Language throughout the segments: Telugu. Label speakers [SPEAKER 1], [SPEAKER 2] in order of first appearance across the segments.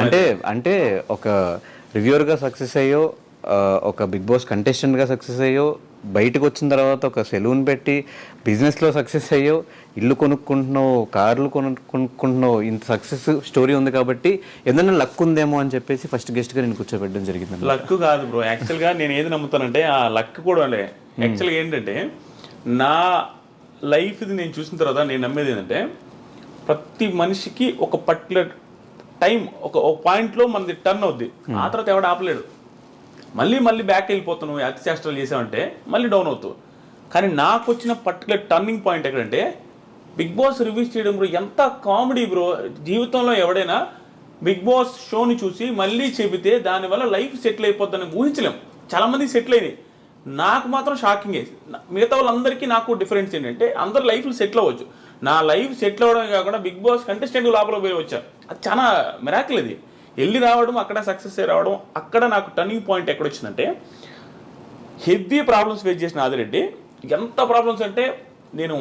[SPEAKER 1] అంటే అంటే ఒక రివ్యూవర్గా సక్సెస్ అయ్యో, ఒక బిగ్ బాస్ కంటెస్టెంట్గా సక్సెస్ అయ్యో, బయటకు వచ్చిన తర్వాత ఒక సెలూన్ పెట్టి బిజినెస్లో సక్సెస్ అయ్యో, ఇల్లు కొనుక్కుంటున్నావు, కార్లు కొనుక్కుంటున్నావు, ఇంత సక్సెస్ స్టోరీ ఉంది కాబట్టి ఏదైనా లక్ ఉందేమో అని చెప్పేసి ఫస్ట్ గెస్ట్గా నేను కూర్చోబెట్టడం జరిగింది.
[SPEAKER 2] లక్ కాదు బ్రో, యాక్చువల్గా నేను ఏది నమ్ముతానంటే ఆ లక్ కూడా లే. యాక్చువల్గా ఏంటంటే నా లైఫ్ ఇది నేను చూసిన తర్వాత నేను నమ్మేది ఏంటంటే ప్రతి మనిషికి ఒక పర్టికులర్ టైం ఒక పాయింట్లో మనది టర్న్ అవుద్ది, ఆ తర్వాత ఎవడు ఆపలేడు. మళ్ళీ బ్యాక్ వెళ్ళిపోతాను, అతి చేష్టలు చేసామంటే మళ్ళీ డౌన్ అవుతావు. కానీ నాకు వచ్చిన పర్టికులర్ టర్నింగ్ పాయింట్ ఎక్కడంటే బిగ్ బాస్ రివ్యూస్ చేయడం బ్రో. ఎంత కామెడీ బ్రో. జీవితంలో ఎవడైనా బిగ్ బాస్ షోని చూసి మళ్ళీ చెబితే దానివల్ల లైఫ్ సెటిల్ అయిపోద్దని ఊహించలేం. చాలామంది సెటిల్ అయినాయి, నాకు మాత్రం షాకింగ్. మిగతా వాళ్ళందరికీ నాకు డిఫరెన్స్ ఏంటంటే అందరు లైఫ్లు సెటిల్ అవ్వచ్చు, నా లైఫ్ సెటిల్ అవ్వడమే కాకుండా బిగ్ బాస్ కంటెస్టెంట్ లోపల పోయి వచ్చాను. అది చాలా మిరాకిల్. అది వెళ్ళి రావడం, అక్కడ సక్సెస్ అయ్యి రావడం. అక్కడ నాకు టర్నింగ్ పాయింట్ ఎక్కడ వచ్చిందంటే హెవీ ప్రాబ్లమ్స్ ఫేస్ చేసిన ఆదిరెడ్డి. ఎంత ప్రాబ్లమ్స్ అంటే నేను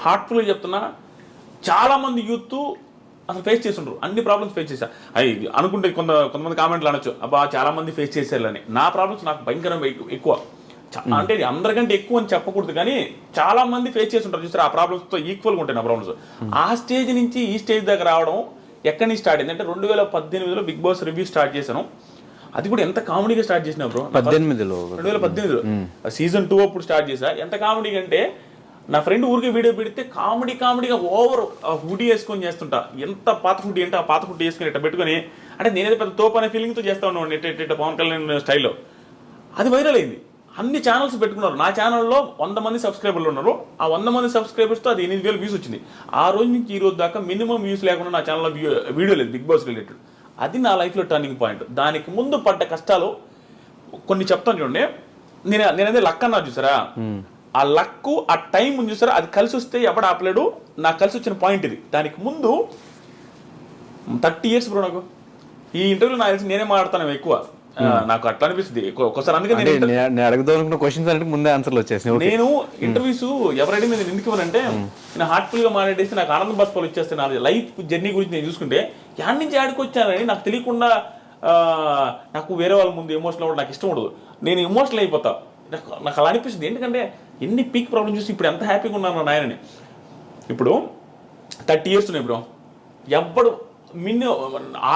[SPEAKER 2] హార్ట్ఫుల్గా చెప్తున్నా, చాలామంది యూత్ అసలు ఫేస్ చేస్తుండ్రు, అన్ని ప్రాబ్లమ్స్ ఫేస్ చేశా. అవి అనుకుంటే కొంతమంది కామెంట్లు అనొచ్చు, అబ్బా చాలామంది ఫేస్ చేశారని. నా ప్రాబ్లమ్స్ నాకు భయంకరంగా ఎక్కువ, అంటే అందరికంటే ఎక్కువ అని చెప్పకూడదు కానీ చాలా మంది ఫేస్ చేస్తుంటారు చూసారు. ఆ ప్రాబ్లమ్స్తో ఈక్వల్గా ఉంటాయి నా ప్రాబ్లమ్స్. ఆ స్టేజ్ నుంచి ఈ స్టేజ్ దగ్గర రావడం ఎక్కడి నుంచి స్టార్ట్ అయింది అంటే 2018లో బిగ్ బాస్ రివ్యూ స్టార్ట్ చేశాను. అది కూడా ఎంత కామెడీగా స్టార్ట్ చేసినా బ్రో. 2018లో సీజన్ 2 అప్పుడు స్టార్ట్ చేశా. ఎంత కామెడీగా అంటే నా ఫ్రెండ్ ఊరికి వీడియో పెడితే కామెడీగా ఓవర్ హుడీ వేసుకొని చేస్తుంటా. ఎంత పాత హుడీ అంటే ఆ పాత హుడీ వేసుకొని ఇట్లా పెట్టుకొని, అంటే నేనేదో పెద్ద తోపు అనే ఫీలింగ్తో చేస్తా ఉన్నాను ఇట్ట పవన్ కళ్యాణ్ స్టైల్లో. అది వైరల్ అయింది, అన్ని ఛానల్స్ పెట్టుకున్నారు. నా ఛానల్లో 100 మంది సబ్స్క్రైబర్లు ఉన్నారు. ఆ 100 మంది సబ్స్క్రైబర్స్తో అది 8,000 వ్యూస్ వచ్చింది. ఆ రోజు నుంచి ఈ రోజు దాకా మినిమం వ్యూస్ లేకుండా నా ఛానల్లో వీడియో లేదు బిగ్ బాస్ రిలేటెడ్. అది నా లైఫ్లో టర్నింగ్ పాయింట్. దానికి ముందు పడ్డ కష్టాలు కొన్ని చెప్తాను చూడండి. నేనదే లక్ అన్నా చూసారా, ఆ లక్ ఆ టైం ఉంది చూసారా, అది కలిసి వస్తే ఎవడు ఆపలేడు. నాకు కలిసి వచ్చిన పాయింట్ ఇది. దానికి ముందు 30 ఇయర్స్ బ్రో. నాకు ఈ ఇంటర్వ్యూలో నాకు తెలిసి నేనే మాట్లాడతాను ఎక్కువ, నాకు అట్లా అనిపిస్తుంది ఒక్కోసారి. అందుకే
[SPEAKER 1] నేను అడగదనుకున్న క్వశ్చన్స్ అంటే ముందే ఆన్సర్లు వచ్చేసి
[SPEAKER 2] నేను ఇంటర్వ్యూస్ ఎవరైనా నేను ఎందుకు ఇవ్వనంటే నేను హార్ట్ఫుల్గా మాట్లాడేసి నాకు ఆనంద బస్పాలు వచ్చేస్తే నా లైఫ్ జర్నీ గురించి నేను చూసుకుంటే యాడ్ నుంచి యాడికి వచ్చానని నాకు తెలియకుండా నాకు వేరే వాళ్ళ ముందు ఎమోషనల్ అవ్వడం నాకు ఇష్టం ఉండదు. నేను ఎమోషనల్ అయిపోతా. నాకు అలా అనిపిస్తుంది. ఎందుకంటే ఎన్ని పీక్ ప్రాబ్లమ్ చూసి ఇప్పుడు ఎంత హ్యాపీగా ఉన్నాను నాయనని. ఇప్పుడు 30 ఇయర్స్ ఉన్నాయి బ్రో. ఎవ్వడు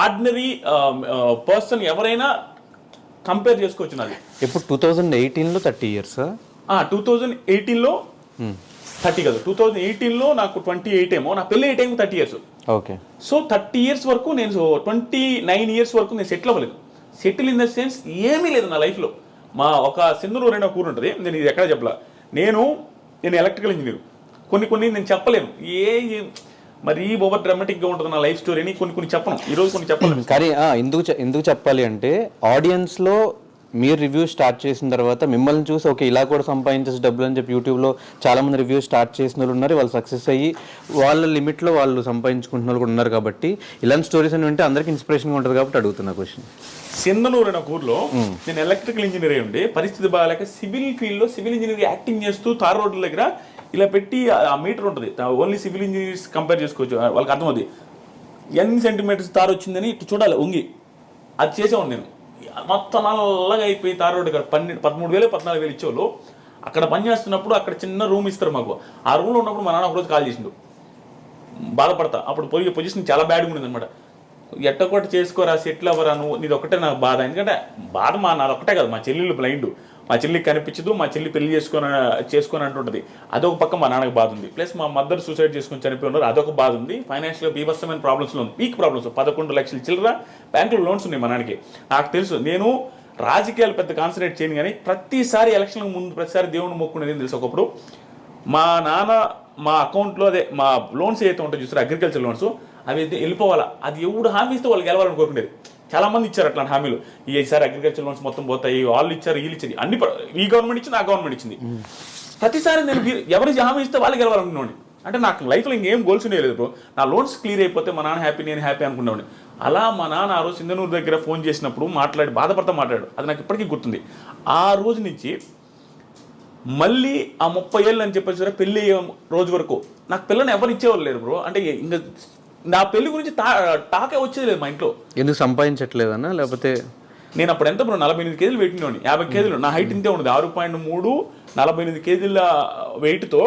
[SPEAKER 2] ఆర్డినరీ పర్సన్ ఎవరైనా కంపేర్ చేసుకోవచ్చు నాది.
[SPEAKER 1] ఇప్పుడు 2018లో 30 ఇయర్స్,
[SPEAKER 2] 2018లో 30 కాదు, 2018లో నాకు 28 ఏమో, నా పెళ్ళి 8 ఏమో 30 ఇయర్స్.
[SPEAKER 1] ఓకే.
[SPEAKER 2] సో 30 ఇయర్స్ వరకు నేను 29 ఇయర్స్ వరకు నేను సెటిల్ అవ్వలేదు. సెటిల్ ఇన్ ద సెన్స్ ఏమీ లేదు నా లైఫ్లో. మా ఒక సింధనూరు అనే ఊరు ఉంటుంది, నేను ఇది ఎక్కడ చెప్పలా. నేను ఎలక్ట్రికల్ ఇంజనీర్. కొన్ని నేను చెప్పలేను, మరీ ఓవర్ డ్రామాటిక్గా ఉంటుంది నా లైఫ్ స్టోరీని. కొన్ని చెప్పను, ఈరోజు కొన్ని చెప్పలేను.
[SPEAKER 1] కానీ ఎందుకు చెప్పాలి అంటే ఆడియన్స్లో మీరు రివ్యూ స్టార్ట్ చేసిన తర్వాత మిమ్మల్ని చూసి ఓకే ఇలా కూడా సంపాదించేసి డబ్బులు అని చెప్పి యూట్యూబ్లో చాలామంది రివ్యూ స్టార్ట్ చేసిన వాళ్ళు ఉన్నారు, వాళ్ళు సక్సెస్ అయ్యి వాళ్ళ లిమిట్లో వాళ్ళు సంపాదించుకుంటున్న వాళ్ళు కూడా ఉన్నారు. కాబట్టి ఇలాంటి స్టోరీస్ అని వింటే అందరికీ ఇన్స్పిరేషన్గా ఉంటుంది కాబట్టి అడుగుతున్నా క్వశ్చన్.
[SPEAKER 2] సింధనూరు అనే ఊర్లో నేను ఎలక్ట్రికల్ ఇంజనీర్ అయి ఉండి పరిస్థితి బాగాలేక సివిల్ ఫీల్డ్లో సివిల్ ఇంజనీర్ యాక్టింగ్ చేస్తూ తార్ రోడ్ల దగ్గర ఇలా పెట్టి ఆ మీటర్ ఉంటుంది, ఓన్లీ సివిల్ ఇంజనీర్స్ కంపేర్ చేసుకోవచ్చు, వాళ్ళకి అర్థమవుతుంది ఎన్ని సెంటీమీటర్స్ తారు వచ్చిందని ఇటు చూడాలి వంగి. అది చేసేవాడు నేను. మొత్తం నల్లగా అయిపోయి తార్ రోడ్డు దగ్గర 13,000 14,000 ఇచ్చేవాళ్ళు. అక్కడ పని చేస్తున్నప్పుడు అక్కడ చిన్న రూమ్ ఇస్తారు మాకు. ఆ రూమ్లో ఉన్నప్పుడు మా నాన్న ఒకరోజు కాల్ చేసిండు, బాధపడతా. అప్పుడు పోయి పొజిషన్ చాలా బ్యాడ్గా ఉండేది అనమాట. ఎట్టకొట్టి చేసుకోరా, సెటిల్ అవ్వరా, నువ్వు నీది ఒకటే నాకు బాధ. ఎందుకంటే బాధ నాది ఒకటే కాదు, మా చెల్లెళ్ళు బ్లైండ్, మా చెల్లికి కనిపించదు, మా చెల్లి పెళ్లి చేసుకొని అంటుంటుంది, అదొక పక్క మా నాన్నకి బాధ ఉంది. ప్లస్ మా మదర్ సూసైడ్ చేసుకొని చనిపోయి ఉన్నారు, అదొక బాధ ఉంది. ఫైనాన్షియల్గా బీభత్సమైన ప్రాబ్లమ్స్లో ఉంది, పీక్ ప్రాబ్లమ్స్. 11 లక్షల చిల్లర బ్యాంకులో లోన్స్ ఉన్నాయి మా నాన్నకి. నాకు తెలుసు, నేను రాజకీయాలు పెద్ద కాన్సన్ట్రేట్ చేయను కానీ ప్రతిసారి ఎలక్షన్కి ముందు ప్రతిసారి దేవుని మొక్కునేది తెలుసు. ఒకప్పుడు మా నాన్న మా అకౌంట్లో అదే మా లోన్స్ ఏదైతే ఉంటాయో చూస్తారు అగ్రికల్చర్ లోన్స్, అవి అయితే వెళ్ళిపోవాలా. అది ఎవడు హామీ ఇస్తే వాళ్ళు గెలవాలని కోరుకునేది. చాలామంది ఇచ్చారు అట్లాంటి హామీలు. ఈసారి అగ్రికల్చర్ లోన్స్ మొత్తం పోతాయి, వాళ్ళు ఇచ్చారు వీళ్ళు ఇచ్చారు, అన్ని ఈ గవర్నమెంట్ ఇచ్చింది ఆ గవర్నమెంట్ ఇచ్చింది. ప్రతిసారి నేను ఎవరికి హామీ ఇస్తే వాళ్ళు గెలవాలనుకున్నాను. అంటే నాకు లైఫ్లో ఇంకేం గోల్స్ ఉండేది బ్రో. నా లోన్స్ క్లియర్ అయిపోతే మా నాన్న హ్యాపీ, నేను హ్యాపీ అనుకున్నాను. అలా మా నాన్న ఆ రోజు సింధనూరు దగ్గర ఫోన్ చేసినప్పుడు బాధపడతా మాట్లాడాడు. అది నాకు ఇప్పటికీ గుర్తుంది. ఆ రోజు నుంచి మళ్ళీ ఆ 30 ఏళ్ళు అని చెప్పేసి పెళ్ళి అయ్యే రోజు వరకు నాకు పిల్లని ఎవరు ఇచ్చేవాళ్ళు లేరు బ్రో. అంటే ఇంకా నా పెళ్లి గురించి టాకే వచ్చేది లేదు మా ఇంట్లో.
[SPEAKER 1] ఎందుకు సంపాదించట్లేదన్నా లేకపోతే?
[SPEAKER 2] నేను అప్పుడు ఎంత బ్రో 48 కేజీలు పెట్టినోని, 50 కేజీలు నా హైట్ ఇంతే ఉండదు, 6.3, 48 కేజీల వెయిట్తో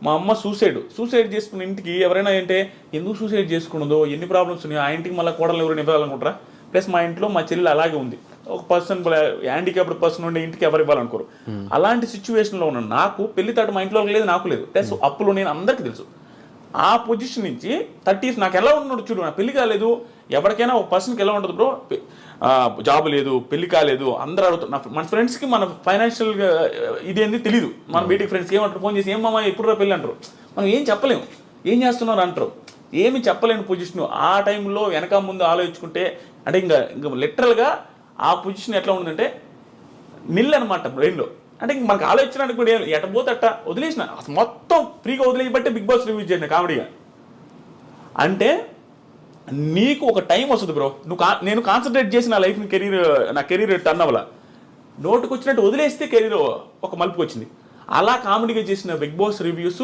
[SPEAKER 2] మా అమ్మ సూసైడ్ చేసుకున్న ఇంటికి ఎవరైనా అంటే ఎందుకు సూసైడ్ చేసుకున్నదో, ఎన్ని ప్రాబ్లమ్స్ ఉన్నాయో, ఆ ఇంటికి మళ్ళీ కోడలు ఎవరు ఇవ్వాలనుకుంటారా? ప్లస్ మా ఇంట్లో మా చెల్లి అలాగే ఉంది, ఒక పర్సన్ హ్యాండిక్యాప్డ్ పర్సన్ ఉండే ఇంటికి ఎవరు ఇవ్వాలనుకోరు. అలాంటి సిచ్యువేషన్లో ఉన్న నాకు పెళ్లి తాట మా ఇంట్లో లేదు, నాకు లేదు, ప్లస్ అప్పులు నేను అందరికీ తెలుసు. ఆ పొజిషన్ నుంచి 30s నాకు ఎలా ఉన్నాడు చూడు, నా పెళ్లి కాలేదు. ఎవరికైనా ఒక పర్సన్కి ఎలా ఉంటుంది బ్రో, జాబ్ లేదు, పెళ్లి కాలేదు, అందరూ అడుగుతారు. మన ఫ్రెండ్స్కి మన ఫైనాన్షియల్గా ఇదేంది తెలియదు. మన బయటికి ఫ్రెండ్స్కి ఏమంటారు, ఫోన్ చేసి ఏమమ్మా ఎప్పుడు పెళ్ళి అంటారు. మనం ఏం చెప్పలేము, ఏం చేస్తున్నారు అంటారు, ఏమి చెప్పలేని పొజిషన్. ఆ టైంలో వెనక ముందు ఆలోచించుకుంటే అంటే ఇంకా లిటరల్గా ఆ పొజిషన్ ఎట్లా ఉందంటే నిల్ అనమాట బ్రెయిన్లో. అంటే ఇంక మనకు ఆలోచించడానికి కూడా ఎట పోతే అట్ట వదిలేసిన, అసలు మొత్తం ఫ్రీగా వదిలేయబట్టే బిగ్ బాస్ రివ్యూ చేసిన కామెడీగా. అంటే నీకు ఒక టైం వస్తుంది బ్రో, నేను కాన్సన్ట్రేట్ చేసి నా లైఫ్ని నా కెరీర్ టర్న్ అవ్వాల, నోటుకు వచ్చినట్టు వదిలేస్తే కెరీర్ ఒక మలుపుకి వచ్చింది. అలా కామెడీగా చేసిన బిగ్ బాస్ రివ్యూస్.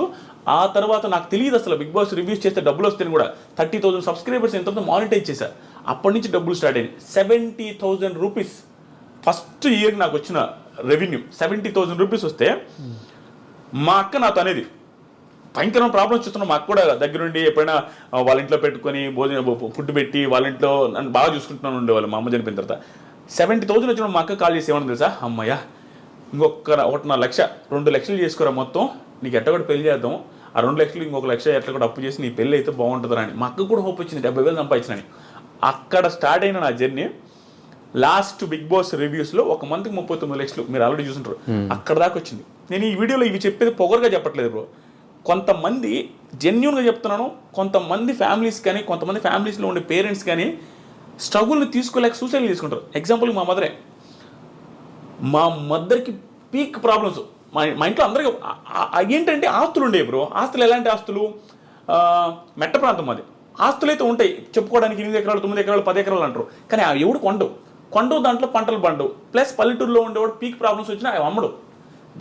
[SPEAKER 2] ఆ తర్వాత నాకు తెలియదు అసలు బిగ్ బాస్ రివ్యూస్ చేస్తే డబ్బులు వస్తాయని కూడా. 30,000 సబ్స్క్రైబర్స్ ఎంతో మానిటైజ్ చేశారు. అప్పటి నుంచి డబ్బులు స్టార్ట్ అయింది. 70,000 రూపీస్ ఫస్ట్ ఇయర్ నాకు వచ్చిన రెవెన్యూ. 70,000 రూపీస్ వస్తే మా అక్క నాతో అనేది భయంకరమైన ప్రాబ్లమ్స్ చూస్తున్నాం. మాకు కూడా దగ్గరుండి ఎప్పుడైనా వాళ్ళ ఇంట్లో పెట్టుకొని ఫుడ్ పెట్టి వాళ్ళ ఇంట్లో నన్ను బాగా చూసుకుంటున్నాను ఉండేవాళ్ళు. మా అమ్మ చనిపోయిన తర్వాత 70,000 వచ్చినప్పుడు మా అక్క కాల్ చేసి ఏమన్నా తెలుసా, అమ్మయ్య ఇంకొక 1.5 లక్ష 2 లక్షలు చేసుకోరా మొత్తం, నీకు ఎట్ట కూడా పెళ్లి చేద్దాం, ఆ 2 లక్షలు ఇంకొక 1 లక్ష ఎట్లా కూడా అప్పు చేసి నీ పెళ్ళి అయితే బాగుంటుందని. మా అక్క కూడా హోప్ వచ్చింది, 70,000 సంపాదించినని. అక్కడ స్టార్ట్ అయిన నా జర్నీ లాస్ట్ బిగ్ బాస్ రివ్యూస్లో 1 మంత్కి 39 లక్షలు మీరు ఆల్రెడీ చూసుంటారు. అక్కడ దాకా వచ్చింది. నేను ఈ వీడియోలో ఇవి చెప్పేది పొగరుగా చెప్పట్లేదు బ్రో, కొంతమంది జెన్యున్గా చెప్తున్నాను. కొంతమంది ఫ్యామిలీస్ కానీ, కొంతమంది ఫ్యామిలీస్లో ఉండే పేరెంట్స్ కానీ స్ట్రగుల్ని తీసుకోలేక సూసైడ్ చేసుకుంటారు. ఎగ్జాంపుల్ మా మదర్కి పీక్ ప్రాబ్లమ్స్. మా ఇంట్లో అందరికీ ఏంటంటే ఆస్తులు ఉండేవి బ్రో. ఆస్తులు ఎలాంటి ఆస్తులు, మెట్ట ప్రాంతం అది. ఆస్తులు అయితే ఉంటాయి చెప్పుకోవడానికి, 8 ఎకరాలు 9 ఎకరాలు 10 ఎకరాలు అంటారు, కానీ అవి ఎవడు కొండవు దాంట్లో పంటలు పండవు. ప్లస్ పల్లెటూరులో ఉండేవాడు పీక్ ప్రాబ్లమ్స్ వచ్చినా అవి అమ్మడు.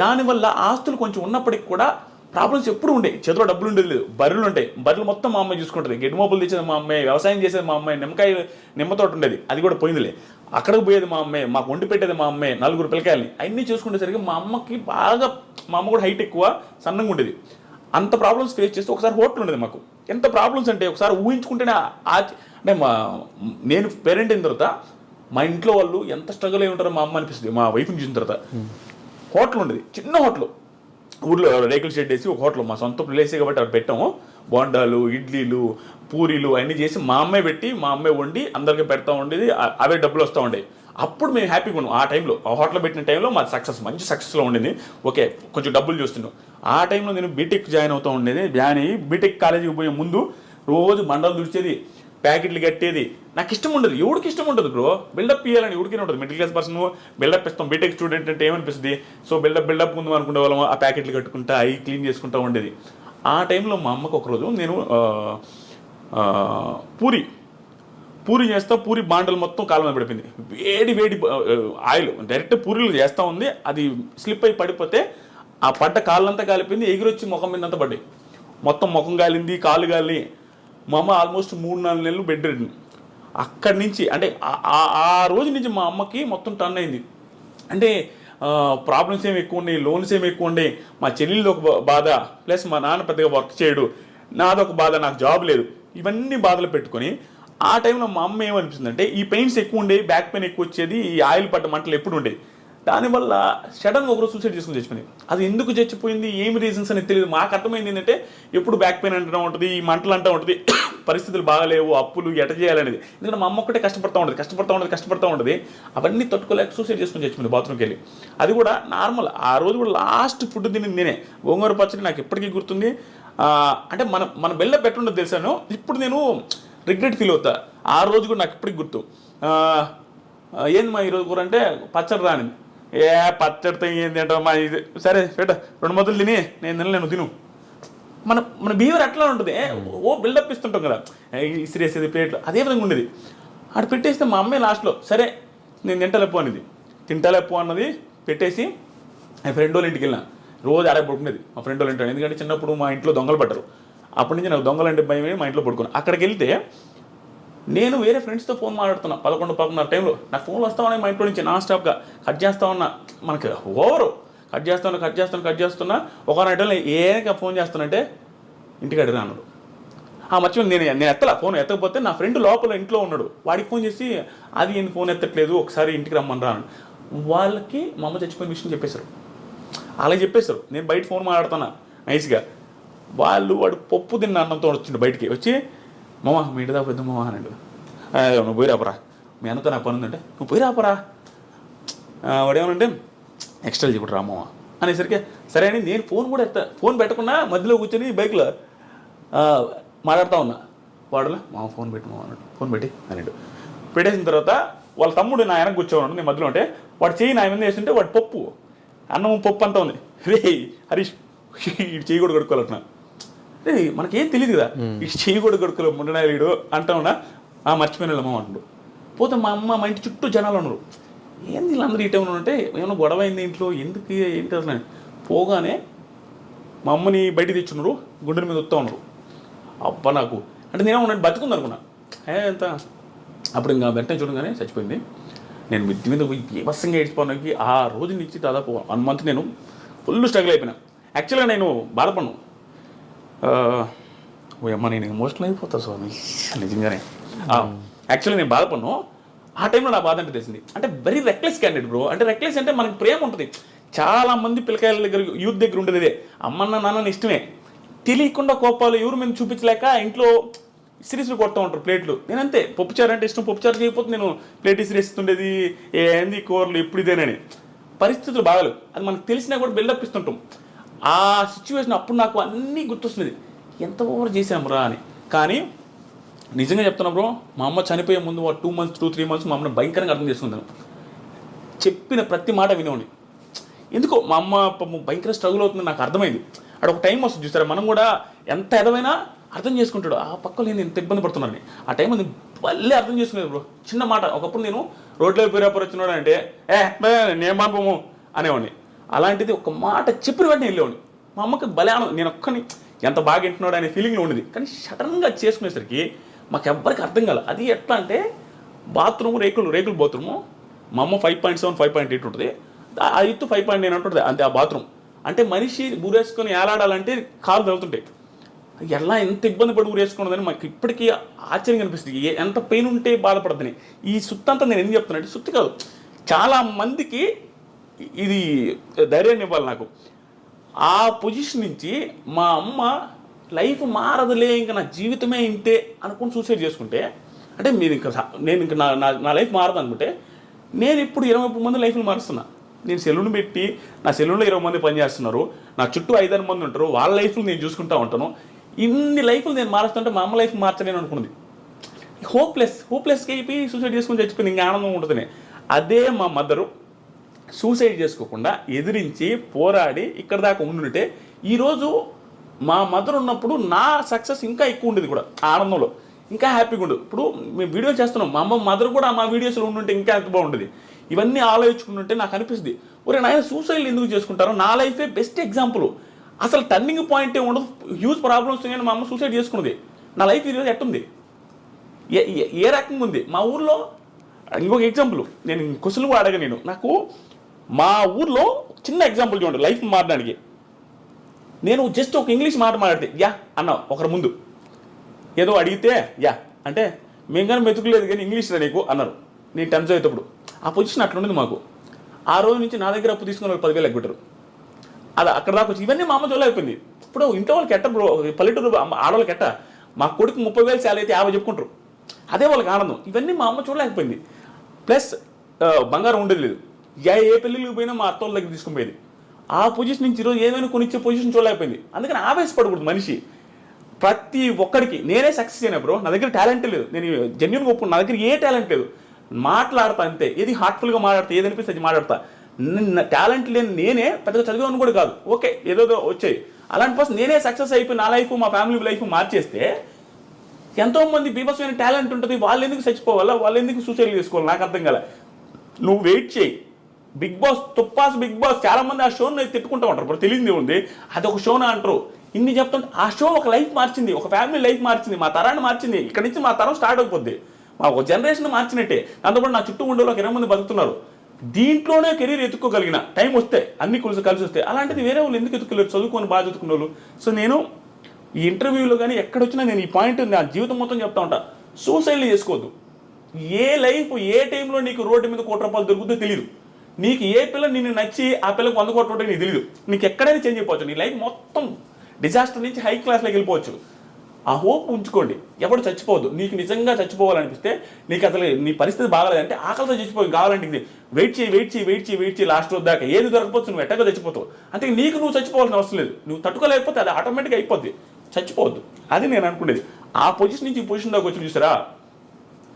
[SPEAKER 2] దానివల్ల ఆస్తులు కొంచెం ఉన్నప్పటికి కూడా ప్రాబ్లమ్స్ ఎప్పుడు ఉండే, చేతిలో డబ్బులు ఉండేది లేదు. బర్రెలు ఉంటాయి, బర్రెలు మొత్తం మా అమ్మాయి చూసుకుంటుంది. గెడ్డి మోపులు తెచ్చేది మా అమ్మాయి, వ్యవసాయం చేసేది మా అమ్మాయి, నిమ్మ తోట ఉండేది, అది కూడా పోయిందిలే. అక్కడికి పోయేది మా అమ్మాయి, మాకు వండి పెట్టేది మా అమ్మాయి, 4 పిల్లకాయలని. అన్నీ చూసుకునేసరికి మా అమ్మకి బాగా, మా అమ్మ కూడా హైట్ ఎక్కువ, సన్నంగా ఉండేది. అంత ప్రాబ్లమ్స్ ఫేస్ చేస్తే ఒకసారి హోటల్ ఉండేది మాకు. ఎంత ప్రాబ్లమ్స్ అంటే ఒకసారి ఊహించుకుంటేనే అంటే నేను పేరెంట్ అయిన తర్వాత మా ఇంట్లో వాళ్ళు ఎంత స్ట్రగుల్ అయి ఉంటారో మా అమ్మ అనిపిస్తుంది. మా వైఫ్ని చూసిన తర్వాత హోటల్ ఉండేది, చిన్న హోటల్, ఊర్లో రేకుల షెడ్ వేసి ఒక హోటల్, మా సొంత ప్లేసే కాబట్టి అక్కడ పెట్టాము. బోండాలు, ఇడ్లీలు, పూరీలు అన్నీ చేసి మా అమ్మాయి పెట్టి, మా అమ్మాయి వండి అందరికీ పెడతా ఉండేది. అవే డబ్బులు వస్తూ ఉండేవి. అప్పుడు మేము హ్యాపీగా ఉన్నాం. ఆ టైంలో, ఆ హోటల్ పెట్టిన టైంలో మాది మంచి సక్సెస్లో ఉండేది. ఓకే, కొంచెం డబ్బులు చూస్తున్నాం. ఆ టైంలో నేను బీటెక్ జాయిన్ అవుతూ ఉండేది. జాయిన్ అయ్యి బీటెక్ కాలేజీకి పోయే ముందు రోజు మండలు దుడిచేది, ప్యాకెట్లు కట్టేది. నాకు ఇష్టం ఉండదు, ఎవరికి ఇష్టం ఉంటుంది బ్రో, బిల్డప్ ఇవ్వాలని ఎవరికైనా ఉంటుంది. మిడిల్ క్లాస్ పర్సన్ బిల్డప్ ఇస్తాం. బీటెక్ స్టూడెంట్ అంటే ఏమనిపిస్తుంది, సో బిల్డప్ ముందు అనుకునే వాళ్ళం. ఆ ప్యాకెట్లు కట్టుకుంటా, అవి క్లీన్ చేసుకుంటూ ఉండేది. ఆ టైంలో మా అమ్మకు ఒకరోజు నేను పూరి చేస్తా, పూరి బాండలు మొత్తం కాలం మీద పడిపోయింది. వేడి ఆయిల్ డైరెక్ట్ పూరీలు చేస్తూ ఉంది, అది స్లిప్ అయి పడిపోతే ఆ పడ్డ కాళ్ళంతా కాలిపోయింది, ఎగిరొచ్చి ముఖం మీద అంతా పడ్డాయి. మొత్తం ముఖం కాలింది, కాలు కాలి. మా అమ్మ ఆల్మోస్ట్ 3-4 నెలలు బెడ్ రెడ్. అక్కడి నుంచి అంటే ఆ రోజు నుంచి మా అమ్మకి మొత్తం టర్న్ అయింది. అంటే ప్రాబ్లమ్స్ ఏమి ఎక్కువ ఉన్నాయి, లోన్స్ ఏమి ఎక్కువ ఉన్నాయి, మా చెల్లెళ్ళు ఒక బాధ, ప్లస్ మా నాన్న పెద్దగా వర్క్ చేయడు, నాదొక బాధ, నాకు జాబ్ లేదు, ఇవన్నీ బాధలు పెట్టుకొని ఆ టైంలో మా అమ్మ ఏమనిపిస్తుందంటే ఈ పెయిన్స్ ఎక్కువ ఉండేవి, బ్యాక్ పెయిన్ ఎక్కువ వచ్చేది, ఈ ఆయిల్ పడ్డ మంటలు ఎప్పుడు ఉండేవి. దానివల్ల సడన్గా ఒకరోజు సూసైడ్ చేసుకుని చచ్చిపోయింది. అది ఎందుకు చచ్చిపోయింది, ఏమి రీజన్స్ అనేది తెలియదు. మాకు అర్థమైంది ఏంటంటే ఎప్పుడు బ్యాక్ పెయిన్ అంటూ ఉంటుంది, ఈ మంటలు అంటూ ఉంటుంది, పరిస్థితులు బాగాలేవు, అప్పులు ఎట చేయాలనేది. ఎందుకంటే మా అమ్మ ఒక్కటే కష్టపడుతూ ఉంటుంది. అవన్నీ తట్టుకోలేక సూసైడ్ చేసుకుని చచ్చిపోయింది బాత్రూమ్కి వెళ్ళి. అది కూడా నార్మల్. ఆ రోజు కూడా లాస్ట్ ఫుడ్ తిని నేనే గోంగూర పచ్చడి నాకు ఎప్పటికీ గుర్తుంది. అంటే మన బెల్ల పెట్టుండదు తెలుసాను. ఇప్పుడు నేను రిగ్రెట్ ఫీల్ అవుతా. ఆ రోజు కూడా నాకు ఇప్పటికి గుర్తు. ఏంది మా ఈరోజు కూర అంటే పచ్చడి రానిది. పచ్చడితో ఏంది అంటే మా ఇది సరే పెట్ట 2 ముద్దలు తిని నేను తిను. మన బిహేవియర్ అట్లా ఉంటుంది. బిల్డప్ ఇస్తుంటాం కదా, ఇసిరేసేది ప్లేట్లు, అదే విధంగా ఉండేది. అటు పెట్టేస్తే మా అమ్మాయి లాస్ట్లో సరే నేను తింటలేపు అన్నది పెట్టేసి ఆ ఫ్రెండ్ వాళ్ళ ఇంటికి వెళ్ళిన. రోజు ఆడే పడుకునేది మా ఫ్రెండ్ వాళ్ళ ఇంటి. ఎందుకంటే చిన్నప్పుడు మా ఇంట్లో దొంగలు పడ్డారు. అప్పటి నుంచి నాకు దొంగలంటే భయమే మా ఇంట్లో పడుకున్నాను. అక్కడికి వెళ్తే నేను వేరే ఫ్రెండ్స్తో ఫోన్ మాట్లాడుతున్నా 11-11:30 టైంలో. నాకు ఫోన్లు వస్తా ఉన్నాయి మా ఇంట్లో నుంచి నాన్ స్టాప్గా. కట్ చేస్తా ఉన్నా, మనకి ఓవరు కట్ చేస్తున్నా. ఒక టైంలో ఏక ఫోన్ చేస్తానంటే ఇంటికి అడిగినా అన్నాడు. మర్చిపోయింది, నేను ఎత్తలా. ఫోన్ ఎత్తకపోతే నా ఫ్రెండ్ లోపల ఇంట్లో ఉన్నాడు, వాడికి ఫోన్ చేసి అది ఈయన ఫోన్ ఎత్తట్లేదు, ఒకసారి ఇంటికి రమ్మని రా. వాళ్ళకి మా అమ్మ చచ్చిపోయిన విషయం చెప్పేశారు. అలా చెప్పేశారు. నేను బయట ఫోన్ మాట్లాడుతున్నా నైస్గా. వాడు పప్పు తిన్న అన్నంతో వచ్చిండు బయటికి వచ్చి, మామ మీ ఇంటి దాకా పెద్ద మామ అన్నాడు. నువ్వు పోయి రాపరా, మీ అన్నతో నాకు పని ఉందంటే నువ్వు పోయి రాపరా. వాడేమనంటే ఎక్స్ట్రా చెప్పు రా మామ అనేసరికి సరే అని నేను ఫోన్ పెట్టకుండా మధ్యలో కూర్చొని బైక్లో మాట్లాడుతూ ఉన్నా. వాడులో మామ ఫోన్ పెట్టి మామ అన్నాడు. ఫోన్ పెట్టి అన్నాడు. పెట్టేసిన తర్వాత వాళ్ళ తమ్ముడు నా వెనక కూర్చోన్నాడు, నేను మధ్యలో ఉంటే వాడు చెయ్యి నా మీద వేస్తుంటే వాడు పప్పు అన్నం పప్పు అంతా ఉంది. రే హరీష్ ఇటు చెయ్యి కూడా కడుక్కోవాలంటున్నా. రే మనకేం తెలియదు కదా, ఇటు చెయ్యి కూడా కడుక్కోలే ముండనాయుడు అంటా ఉన్నా. మర్చిపోయిన అమ్మ అంటుడు. పోతే మా ఇంటి చుట్టూ జనాలు ఉన్నారు. ఏంది వీళ్ళందరూ ఈ టైంలో ఉంటే ఏమైనా గొడవ అయింది ఇంట్లో, ఎందుకు ఏంటి అసలు. పోగానే మా అమ్మని బయట తెచ్చున్నారు, గుండెల మీద వస్తూ ఉన్నారు. అబ్బా నాకు అంటే నేనే ఉన్నట్టు బతుకుంది అనుకున్నా. ఎంత అప్పుడు ఇంకా వెంటనే చూడగానే చచ్చిపోయింది. నేను మిద్ది మీద పోయి బీభత్సంగా ఏడ్చిపోవడానికి ఆ రోజు నుంచి దాదాపు 1 month నేను ఫుల్ స్ట్రగుల్ అయిపోయినా. యాక్చువల్గా నేను బాధపడ్ను. అమ్మ నేను ఎమోషనల్ అయిపోతా స్వామి నిజంగానే. యాక్చువల్లీ నేను బాధపడ్ను. ఆ టైంలో నా బాధ అంటే తెలిసింది. అంటే వెరీ రెక్లెస్ క్యాండిడేట్ బ్రో. అంటే రెక్లెస్ అంటే మనకి ప్రేమ ఉంటుంది. చాలామంది పిల్లకాయల దగ్గర యూత్ దగ్గర ఉండేది ఇదే, అమ్మన్న నాన్న ఇష్టమే, తెలియకుండా కోపాలు ఎవరు మేము చూపించలేక ఇంట్లో సిరీస్లు కొడుతూ ఉంటారు ప్లేట్లు. నేనంతే, పప్పుచారు అంటే ఇష్టం, పప్పుచారు చేయకపోతే నేను ప్లేట్ సిరీస్తుండేది, ఏంది కూరలు ఎప్పుడు ఇదేనని. పరిస్థితులు బాగాలేవు, అది మనకు తెలిసినా కూడా బిల్డప్ ఇస్తుంటాం. ఆ సిచ్యువేషన్ అప్పుడు నాకు అన్నీ గుర్తొస్తున్నది, ఎంత ఓవర్ చేసామురా అని. కానీ నిజంగా చెప్తున్నా బ్రో, మా అమ్మ చనిపోయే ముందు 2 months 2-3 months మా అమ్మని భయంకరంగా అర్థం చేసుకుంటాను. చెప్పిన ప్రతి మాట వినేవాడిని. ఎందుకో మా అమ్మ భయంకర స్ట్రగుల్ అవుతుంది నాకు అర్థమైంది. అక్కడ ఒక టైం వస్తుంది చూసారా, మనం కూడా ఎంత ఎదవైనా అర్థం చేసుకుంటాడు. ఆ పక్కలో నేను ఎంత ఇబ్బంది పడుతున్నాను ఆ టైం అది భలే అర్థం చేసుకునేది బ్రో. చిన్న మాట, ఒకప్పుడు నేను రోడ్లో పేరాపర్ వచ్చినాడు అంటే నేను మాపము అనేవాడిని. అలాంటిది ఒక మాట చెప్పిన వెంటనే వెళ్ళేవాడిని. మా అమ్మకి భలే ఆనందం, నేను ఒక్కని ఎంత బాగా వింటున్నాడు అనే ఫీలింగ్లో ఉండేది. కానీ సడన్గా చేసుకునేసరికి మాకు ఎవ్వరికి అర్థం కాలే. అది ఎట్లా అంటే బాత్రూమ్ రేకులు బాత్రూము. మా అమ్మ 5.7 5.8 ఉంటుంది, ఆ ఎత్తు 5.9 ఉంటుంది అంతే. ఆ బాత్రూమ్ అంటే మనిషి ఊరేసుకొని ఏలాడాలంటే కాలు తగులుతుంటాయి. ఎలా ఎంత ఇబ్బంది పడి ఊరేసుకున్నదని మాకు ఇప్పటికీ ఆశ్చర్యంగా అనిపిస్తుంది. ఎంత పెయిన్ ఉంటే బాధపడదని. ఈ సుత్తంతా నేను ఎందుకు చెప్తున్నా అంటే, సుత్తి కాదు, చాలా మందికి ఇది ధైర్యాన్ని ఇవ్వాలి నాకు. ఆ పొజిషన్ నుంచి మా అమ్మ లైఫ్ మారదులే, ఇంకా నా జీవితమే ఇంతే అనుకుని సూసైడ్ చేసుకుంటే, అంటే మీరు నేను ఇంకా నా లైఫ్ మారదు అనుకుంటే, నేను ఇప్పుడు 20-30 మంది లైఫ్లు మారుస్తున్నా. నేను సెలూన్ పెట్టి నా సెలూన్లో 20 మంది పనిచేస్తున్నారు, నా చుట్టూ 5-6 మంది ఉంటారు, వాళ్ళ లైఫ్లు నేను చూసుకుంటూ ఉంటాను. ఇన్ని లైఫ్లు నేను మారుస్తుంటే మా అమ్మ లైఫ్ మార్చలేను అనుకున్నది. హోప్లెస్గా అయిపోయి సూసైడ్ చేసుకుని చచ్చిపోయింది, ఇంకా ఆనందం ఉంటుంది. అదే మా మదరు సూసైడ్ చేసుకోకుండా ఎదిరించి పోరాడి ఇక్కడ దాకా ఉండుంటే ఈరోజు మా మదర్ ఉన్నప్పుడు నా సక్సెస్ ఇంకా ఎక్కువ ఉండేది కూడా, ఆనందంలో ఇంకా హ్యాపీగా ఉండదు. ఇప్పుడు మేము వీడియో చేస్తున్నాం, మా అమ్మ మదర్ కూడా మా వీడియోస్లో ఉండుంటే ఇంకా ఎంత బాగుంటుంది. ఇవన్నీ ఆలోచించుకుంటుంటే నాకు అనిపిస్తుంది, ఒరే నాయన సూసైడ్ ఎందుకు చేసుకుంటారో, నా లైఫే బెస్ట్ ఎగ్జాంపుల్. అసలు టర్నింగ్ పాయింటే ఉండదు, హ్యూజ్ ప్రాబ్లమ్స్ కానీ మా అమ్మ సూసైడ్ చేసుకున్నది. నా లైఫ్ ఈరోజు ఎట్టుంది, ఏ రకంగా ఉంది. మా ఊర్లో ఇంకొక ఎగ్జాంపుల్, నేను క్వశ్చన్ కూడా అడగా. నాకు మా ఊర్లో చిన్న ఎగ్జాంపుల్ చూడండి లైఫ్ మారడానికి. నేను జస్ట్ ఒక ఇంగ్లీష్ మాట మాట్లాడితే యా అన్న ఒకరి ముందు ఏదో అడిగితే యా అంటే, మేము కానీ మెతుకులేదు కానీ ఇంగ్లీష్ రా నీకు అన్నారు. నేను 10th చదివేటప్పుడు ఆ పొజిషన్ అట్లా ఉండేది మాకు. ఆ రోజు నుంచి నా దగ్గర అప్పు తీసుకుని 10,000 ఎగ్గొట్టారు. అలా అక్కడ దాకా వచ్చి ఇవన్నీ మా అమ్మ చూడలేకపోయింది. ఇప్పుడు ఇంట్లో వాళ్ళకి ఎట్ట బ్రో, పల్లెటూరు ఆడవాళ్ళకి ఎట్ట, మా కొడుకు 30,000 శాలరీ అయితే 50 చెప్పుకుంటారు, అదే వాళ్ళకి ఆనందం. ఇవన్నీ మా అమ్మ చూడలేకపోయింది. ప్లస్ బంగారం ఉండేది లేదు, ఏ పెళ్ళిళ్ళకి పోయినా మా అత్తోళ్ళ దగ్గర తీసుకుని పోయేది. ఆ పొజిషన్ నుంచి ఈరోజు ఏమైనా కొనిచ్చే పొజిషన్ చూడలేకపోయింది. అందుకని ఆవేశపడకూడదు మనిషి. ప్రతి ఒక్కడికి నేనే సక్సెస్ అయినా బ్రో, నా దగ్గర టాలెంట్ లేదు, నేను జెన్యున్గా ఒప్పుకున్నా, నా దగ్గర ఏ టాలెంట్ లేదు, మాట్లాడతా అంతే. ఏది హార్ట్ఫుల్గా మాట్లాడతా, ఏది అనిపిస్తే అది మాట్లాడతా. టాలెంట్ లేని నేనే పెద్దగా చదివాను కూడా కాదు, ఓకే ఏదో వచ్చాయి. అలాంటి పర్సన్ నేనే సక్సెస్ అయిపోయి నా లైఫ్ మా ఫ్యామిలీ లైఫ్ మార్చేస్తే, ఎంతోమంది బీభత్సమైన టాలెంట్ ఉంటుంది, వాళ్ళు ఎందుకు చచ్చిపోవాలా, వాళ్ళు ఎందుకు సూసైడ్ చేసుకోవాలి, నాకు అర్థం కాలే. నువ్వు వెయిట్ చేయి. బిగ్ బాస్ చాలా మంది ఆ షోని తిట్టుకుంటూ ఉంటారు, ఇప్పుడు తెలియదు ఉంది అది ఒక షోనా అంటారు. ఇన్ని చెప్తుంటే ఆ షో ఒక లైఫ్ మార్చింది, ఒక ఫ్యామిలీ లైఫ్ మార్చింది, మా తరాన్ని మార్చింది. ఇక్కడ నుంచి మా తరం స్టార్ట్ అయిపోద్ది, మా ఒక జనరేషన్ మార్చినట్టే. దాంతోపాటు నా చుట్టూ ఉండే ఒక 20 మంది బతుకుతున్నారు. దీంట్లోనే కెరీర్ ఎత్తుక్కోగలిగిన టైం వస్తే, అన్ని కలిసి వస్తే. అలాంటిది వేరే వాళ్ళు ఎందుకు ఎత్తుకోలేరు, చదువుకొని బాగా చదువుకున్న వాళ్ళు. సో నేను ఈ ఇంటర్వ్యూలో కానీ ఎక్కడొచ్చినా నేను ఈ పాయింట్ నా జీవితం మొత్తం చెప్తా ఉంటా, సూసైడ్లు చేసుకోవద్దు. ఏ లైఫ్ ఏ టైంలో నీకు రోడ్డు మీద ₹1 దొరుకుతుందో తెలియదు. నీకు ఏ పిల్ల నిన్ను నచ్చి ఆ పిల్లకి 100 కోట్ల రూపాయలు నీకు తెలియదు. నీకు ఎక్కడైనా చేంజ్ అయిపోవచ్చు, నీ లైఫ్ మొత్తం డిజాస్టర్ నుంచి హై క్లాస్లోకి వెళ్ళిపోవచ్చు. ఆ హోప్ ఉంచుకోండి, ఎవడు చచ్చిపోవద్దు. నీకు నిజంగా చచ్చిపోవాలనిపిస్తే, నీకు అసలు నీ పరిస్థితి బాగాలేదంటే, ఆకలితో చచ్చిపోయి కావాలంటే ఇది వెయిట్ చేయి లాస్ట్ రోజు దాకా ఏది దొరకపోవచ్చు, నువ్వు ఎట్టగా చచ్చిపోతావు. అంతే, నీకు నువ్వు చచ్చిపోవాల్సిన అవసరం లేదు. నువ్వు తట్టుకోలేకపోతే అది ఆటోమేటిక్గా అయిపోద్ది, చచ్చిపోవద్దు. అది నేను అనుకునేది. ఆ పొజిషన్ నుంచి ఈ పొజిషన్ దాకా వచ్చి చూసారా,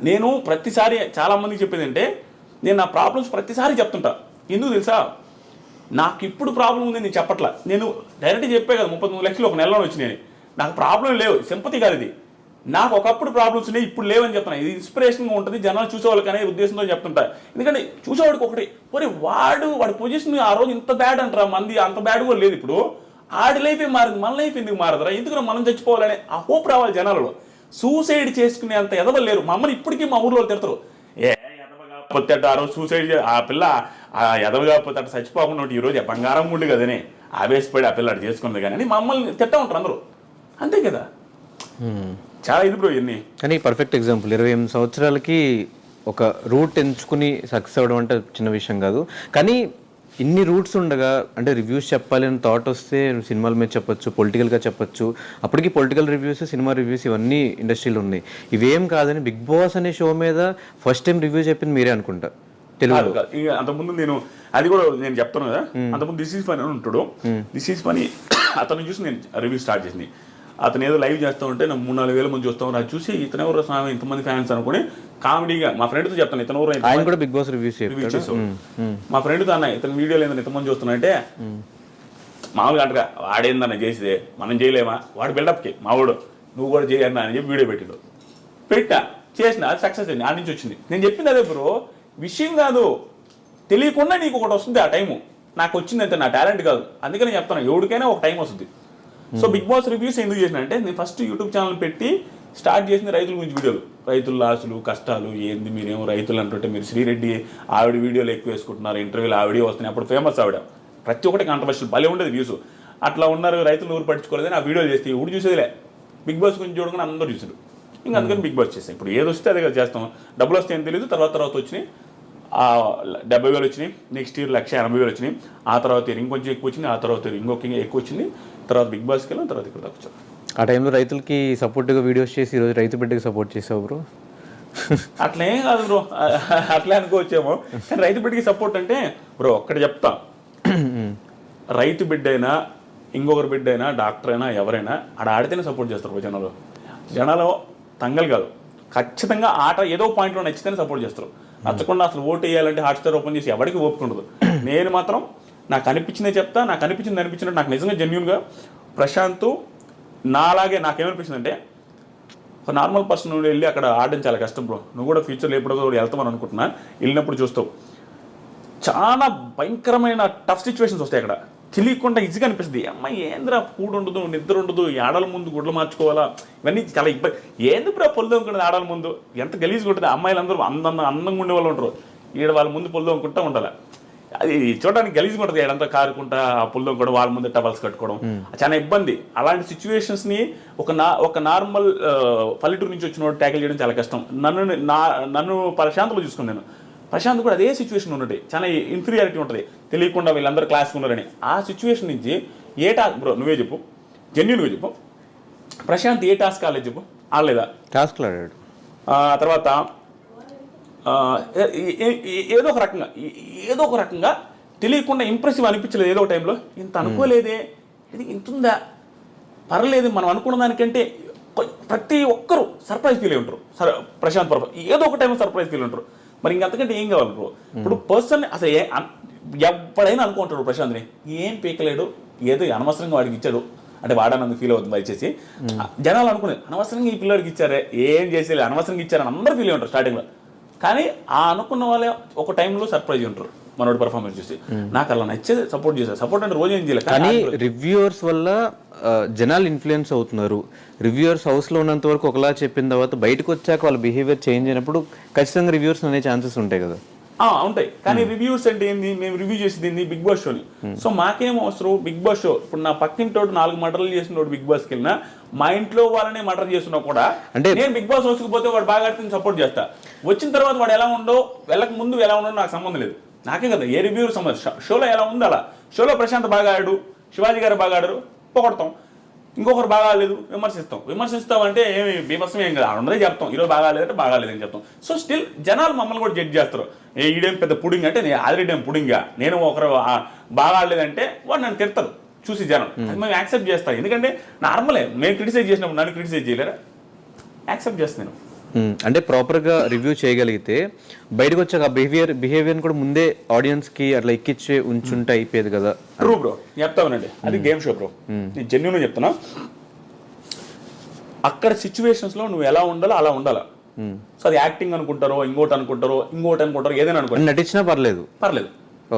[SPEAKER 2] నేను ప్రతిసారి చాలామందికి చెప్పేది అంటే, నేను నా ప్రాబ్లమ్స్ ప్రతిసారి చెప్తుంటా. ఎందుకు తెలుసా, నాకు ఇప్పుడు ప్రాబ్లం ఉంది నేను చెప్పట్లా. నేను డైరెక్ట్గా చెప్పే కదా 39 లక్షలు ఒక నెలలో వచ్చినాయి. నాకు ప్రాబ్లం లేవు, సింపతి కాదు ఇది. నాకు ఒకప్పుడు ప్రాబ్లమ్స్ ఉన్నాయి, ఇప్పుడు లేవని చెప్తున్నా. ఇది ఇన్స్పిరేషన్గా ఉంటుంది, జనాలు చూసేవాళ్ళకి అనే ఉద్దేశంతో చెప్తుంటా. ఎందుకంటే చూసేవాడికి ఒకటి, మరి వాడి పొజిషన్ ఆ రోజు ఇంత బ్యాడ్ అంటారా, మంది అంత బ్యాడ్ కూడా లేదు. ఇప్పుడు ఆడి లైఫే మారింది, మన లైఫ్ ఎందుకు మారదురా, ఎందుకు మనం చచ్చిపోవాలనే ఆ హోప్ రావాలి జనాలలో. సూసైడ్ చేసుకునే అంత ఎదవలు లేరు. మా అమ్మని ఇప్పటికీ మా ఊర్లో తిడతారు, ఎదవగా ఆ రోజు సూసైడ్ ఆ పిల్ల ఎదవగా పోతే అట్లా చచ్చిపోకుండా ఈ రోజు బంగారం ఉండు కదనే ఆవేశపడి ఆ పిల్ల అటు చేసుకున్నది కానీ అని మమ్మల్ని తిట్టా ఉంటారు అందరూ. అంతే కదా, చాలా ఇది బ్రో ఇవన్నీ.
[SPEAKER 1] కానీ పర్ఫెక్ట్ ఎగ్జాంపుల్, 28 సంవత్సరాలకి ఒక రూట్ ఎంచుకుని సక్సెస్ అవ్వడం అంటే చిన్న విషయం కాదు. కానీ ఇన్ని రూట్స్ ఉండగా, అంటే రివ్యూస్ చెప్పాలి అని థాట్ వస్తే సినిమాల మీద చెప్పొచ్చు, పొలిటికల్గా చెప్పొచ్చు. అప్పటికి పొలిటికల్ రివ్యూస్, సినిమా రివ్యూస్ ఇవన్నీ ఇండస్ట్రీలో ఉన్నాయి. ఇవేం కాదని బిగ్ బాస్ అనే షో మీద ఫస్ట్ టైం రివ్యూ చెప్పింది మీరే అనుకుంటా తెలుగు.
[SPEAKER 2] అంతకుముందు నేను అది కూడా నేను చెప్తాను కదా, అంతకుముందు దిస్ ఈజ్ ఫనీ అని ఉంటాడు. దిస్ ఈజ్ ఫనీ అతను చూసి నేను రివ్యూ స్టార్ట్ చేసింది. అతను ఏదో లైవ్ చేస్తూ ఉంటే నాకు 3-4 వేల మంది చూస్తాం. అది చూసి ఇతను ఎవరో స్వామి ఇంతమంది ఫ్యాన్స్ అనుకుని కామెడీగా మా ఫ్రెండ్తో చెప్తాను, ఇతను ఎవరో
[SPEAKER 1] ఆయన కూడా బిగ్ బాస్ రివ్యూ
[SPEAKER 2] చేసావు. మా ఫ్రెండ్తో అన్న ఇతను వీడియోలు ఏందని ఇంతమంది చూస్తున్నా అంటే, మామూలుగా అంటగా వాడేందన్న చేసిదే మనం చేయలేమా, వాడు బిల్డప్కి మావాడు నువ్వు కూడా చేయన్నా అని చెప్పి వీడియో పెట్టా చేసిన, అది సక్సెస్ అయింది. ఆ నుంచి వచ్చింది. నేను చెప్పింది అదే బ్రో, విషయం కాదు, తెలియకుండా నీకు ఒకటి వస్తుంది. ఆ టైము నాకు వచ్చింది అంతే, నా టాలెంట్ కాదు. అందుకని చెప్తాను, ఎవరికైనా ఒక టైం వస్తుంది. సో బిగ్ బాస్ రివ్యూస్ ఎందుకు చేసిన అంటే, నేను ఫస్ట్ యూట్యూబ్ ఛానల్ పెట్టి స్టార్ట్ చేసింది రైతుల గురించి వీడియోలు, రైతుల లాసులు కష్టాలు ఏంది, మీరేమో రైతులు అంటుంటే మీరు శ్రీరెడ్డి ఆవిడ వీడియోలు ఎక్కువ వేసుకుంటున్నారు, ఇంటర్వ్యూలు ఆవిడే వస్తున్నాయి. అప్పుడు ఫేమస్ ఆవిడ, ప్రతి ఒక్కటి కాంట్రవర్షియల్ భలే ఉండేది వ్యూస్. అట్లా ఉన్నారు, రైతులు ఊరు పట్టించుకోలేదని ఆ వీడియోలు చేస్తే ఇప్పుడు చూసేదిలే. బిగ్ బాస్ గురించి చూడకుండా అందరూ చూసారు. ఇంకా అందుకని బిగ్ బాస్ చేస్తాం. ఇప్పుడు ఏది వస్తే అదే కదా చేస్తాం. డబ్బులు వస్తే ఏం తెలియదు. తర్వాత వచ్చినాయి 70,000 వచ్చినాయి, నెక్స్ట్ ఇయర్ 1,80,000 వచ్చినాయి. ఆ తర్వాత ఇంకొంచెం ఎక్కువ వచ్చింది, ఆ తర్వాత ఇంకొక ఎక్కువ వచ్చింది. తర్వాత బిగ్ బాస్కి వెళ్ళాం, తర్వాత ఇక్కడ దాకా వచ్చాం.
[SPEAKER 1] ఆ టైంలో రైతులకి సపోర్ట్గా వీడియోస్ చేసి ఈరోజు రైతు బిడ్డకి సపోర్ట్ చేసావు బ్రో.
[SPEAKER 2] అట్లేం కాదు బ్రో, అట్లే అనుకోవచ్చేమో. కానీ రైతు బిడ్డకి సపోర్ట్ అంటే బ్రో ఒక్కటి చెప్తా, రైతు బిడ్డ అయినా ఇంకొకరి బిడ్డ అయినా డాక్టర్ అయినా ఎవరైనా ఆడ ఆడితేనే సపోర్ట్ చేస్తారు జనాలు తంగలు కాదు. ఖచ్చితంగా ఆట ఏదో పాయింట్లో నచ్చితేనే సపోర్ట్ చేస్తారు. నచ్చకుండా అసలు ఓటు వేయాలంటే హాట్స్టార్ ఓపెన్ చేసి ఎవరికి ఓపుకుండదు. నేను మాత్రం నాకు అనిపించిందే చెప్తా, నాకు అనిపించినట్టు నాకు నిజంగా జెన్యూన్గా ప్రశాంత్ నాలాగే నాకేమనిపించిందంటే, ఒక నార్మల్ పర్సన్ నుండి వెళ్ళి అక్కడ ఆడడం చాలా కష్టం బ్రో. నువ్వు కూడా ఫ్యూచర్లో ఎప్పుడో వెళ్తామని అనుకుంటున్నా, వెళ్ళినప్పుడు చూస్తావు చాలా భయంకరమైన టఫ్ సిచ్యువేషన్స్ వస్తాయి అక్కడ. తెలియకుండా ఈజీగా అనిపిస్తుంది, అమ్మాయి ఏంద్రా కూడు ఉండదు, నిద్ర ఉండదు, ఆడల ముందు గుడ్లు మార్చుకోవాలా, ఇవన్నీ చాలా ఇబ్బంది. ఏంది బ్రో పొల్లు ఉంటుంది ఆడల ముందు, ఎంత గలీజ్గా ఉంటుంది. అమ్మాయిలందరూ అందంగా ఉండే వాళ్ళు ఉంటారు, ఈడ వాళ్ళ ముందు పొల్లు అనుకుంటా ఉండాలి. అది చూడడానికి గలీజ్గా ఉంటుంది, ఏడంతా కారుకుంటా ఆ పొల్లు కూడా వాళ్ళ ముందు టవల్స్ కట్టుకోవడం చాలా ఇబ్బంది. అలాంటి సిచ్యువేషన్స్ని ఒక నార్మల్ పల్లెటూరు నుంచి వచ్చిన వాడు ట్యాకిల్ చేయడం చాలా కష్టం. నన్ను ప్రశాంత్లో చూసుకున్నాను. ప్రశాంత్ కూడా అదే సిచ్యువేషన్ ఉన్నట్టు చాలా ఇన్ఫీరియారిటీ ఉంటుంది, తెలియకుండా వీళ్ళందరూ క్లాస్కి ఉన్నారని. ఆ సిచ్యువేషన్ నుంచి ఏ టాస్క్ బ్రో నువ్వే చెప్పు, జెన్యూన్గా చెప్పు, ప్రశాంత్ ఏ టాస్క్ ఆడలేదు చెప్పు, ఆడలేదా?
[SPEAKER 1] టాస్క్లు ఆడాడు.
[SPEAKER 2] తర్వాత ఏదో ఒక రకంగా తెలియకుండా ఇంప్రెసివ్ అనిపించలేదు. ఏదో ఒక టైంలో ఇంత అనుకోలేదే, ఇది ఇంతుందా, పర్లేదు మనం అనుకున్న దానికంటే ప్రతి ఒక్కరూ సర్ప్రైజ్ ఫీల్ అయి ఉంటారు. ప్రశాంత్ పర్ఫెక్ట్ ఏదో ఒక టైంలో సర్ప్రైజ్ ఫీల్ ఉంటారు. మరి ఇంకంతకంటే ఏం కావాలి బ్రో? ఇప్పుడు పర్సన్ అసలు ఎవడైనా అనుకుంటాడు ప్రశాంత్ని ఏం పీకలేడు, ఏదో అనవసరంగా వాడికి ఇచ్చాడు అంటే వాడనందుకు ఫీల్ అవుతుంది దయచేసి. జనాలు అనుకునేది అనవసరంగా ఈ పిల్లడికి ఇచ్చారే, ఏం చేసేది అనవసరంగా ఇచ్చారని అందరూ ఫీల్ అయి ఉంటారు స్టార్టింగ్లో. కానీ ఆ అనుకున్న వాళ్ళే ఒక టైంలో సర్ప్రైజ్ ఉంటారు. మనోడి పర్ఫార్మెన్స్ చూసి నాకు అలా నచ్చేది సపోర్ట్ చేశారు. సపోర్ట్ అంటే రోజు ఏం చేయలేదు
[SPEAKER 1] కానీ రివ్యూవర్స్ వల్ల జనాలు ఇన్ఫ్లుయెన్స్ అవుతున్నారు. రివ్యూవర్స్ హౌస్లో ఉన్నంత వరకు ఒకలా చెప్పిన తర్వాత బయటకు వచ్చాక వాళ్ళ బిహేవియర్ చేంజ్ అయినప్పుడు ఖచ్చితంగా రివ్యూవర్స్ అనే ఛాన్సెస్ ఉంటాయి కదా.
[SPEAKER 2] ఉంటాయి. కానీ రివ్యూస్ అంటే ఏంది, మేము రివ్యూ చేసేది ఏంది బిగ్ బాస్ షోని. సో మాకేం అవసరం బిగ్ బాస్ షో. ఇప్పుడు నా పక్కింటోడు 4 మర్డర్లు చేసిన బిగ్ బాస్కి వెళ్ళినా, మా ఇంట్లో వాళ్ళనే మర్డర్ చేస్తున్నా కూడా అంటే నేను బిగ్ బాస్ హౌస్కి పోతే వాడు బాగా ఆడితే సపోర్ట్ చేస్తా. వచ్చిన తర్వాత వాడు ఎలా ఉండో, వెళ్ళక ముందు ఎలా ఉండో నాకు సంబంధం లేదు. నాకే కదా ఏ రివ్యూ సంబంధం. షోలో ఎలా ఉందో అలా. షోలో ప్రశాంత్ బాగా ఆడాడు, శివాజీ గారు బాగా ఆడారు, పొగడతాం. ఇంకొకరు బాగాలేదు విమర్శిస్తామంటే ఏమి బీభత్సం ఏం కదా, అందరే చెప్తాం ఈరోజు బాగాలేదంటే బాగాలేదని చెప్తాం. సో స్టిల్ జనాలు మమ్మల్ని కూడా జడ్జ్ చేస్తారు. ఈడేం పెద్ద పుడింగ్ అంటే నేను ఆల్రెడీ పుడింగా, నేను ఒకరు బాగా ఆడలేదంటే వాడు నన్ను తిడతారు చూసి జనం. అది మేము యాక్సెప్ట్ చేస్తాం. ఎందుకంటే నార్మలే, మేము క్రిటిసైజ్ చేసినప్పుడు నన్ను క్రిటిసైజ్ చేయలేరా, యాక్సెప్ట్ చేస్తాను.
[SPEAKER 1] అంటే ప్రాపర్గా రివ్యూ చేయగలిగితే బయటకు వచ్చాక బిహేవియర్ కూడా ముందే ఆడియన్స్కి అట్లా ఎక్కిచ్చే ఉంచుంటే అయిపోయేది కదా.
[SPEAKER 2] ట్రూ బ్రో, చెప్తామనండి, అది గేమ్ షో బ్రో. నేను జెన్యూన్గా చెప్తున్నా. అక్కడ సిచ్యువేషన్స్లో నువ్వు ఎలా ఉండాలో అలా ఉండాలా. సో అది యాక్టింగ్ అనుకుంటారో, ఇంకోటి అనుకుంటారో, ఏదైనా అనుకుంటారు,
[SPEAKER 1] నటించినా పర్లేదు.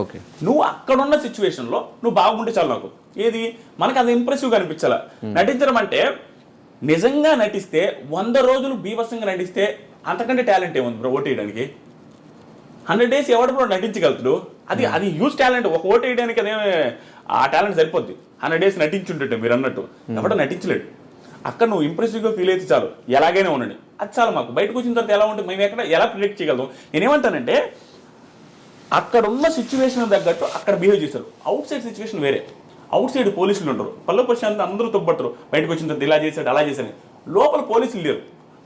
[SPEAKER 1] ఓకే,
[SPEAKER 2] నువ్వు అక్కడ ఉన్న సిచ్యువేషన్లో నువ్వు బాగుంటే చాలు. నాకు ఏది మనకు అది ఇంప్రెసివ్గా అనిపించాలా. నటించడం అంటే నిజంగా నటిస్తే 100 రోజులు బీభత్సంగా నటిస్తే అంతకంటే టాలెంట్ ఏముంది బ్రో ఓటు వేయడానికి. 100 days ఎవడు బ్రో నటించగలుగుతాడు. అది హ్యూజ్ టాలెంట్. ఒక ఓటు వేయడానికి అదే ఆ టాలెంట్ సరిపోద్ది. 100 days నటించుంటే మీరు అన్నట్టు ఎవడో నటించలేడు. అక్కడ నువ్వు ఇంప్రెసివ్గా ఫీల్ అయితే చాలు, ఎలాగైనా ఉండండి, అది చాలు మాకు. బయటకు వచ్చిన తర్వాత ఎలా ఉంటుంది మేము ఎలా ప్రిడిక్ట్ చేయగలం. నేనేమంటానంటే అక్కడ ఉన్న సిచ్యువేషన్ తగ్గట్టు అక్కడ బిహేవ్ చేశారు. అవుట్ సైడ్ సిచ్యువేషన్ వేరే. అవుట్ సైడ్ పోలీసులు ఉంటారు, పల్లె ప్రశాంత్ అందరూ తొబ్బట్టరు. బయటకు వచ్చిన తర్వాత ఇలా చేశాడు అలా చేశాడు. లోపల పోలీసులు లేరు,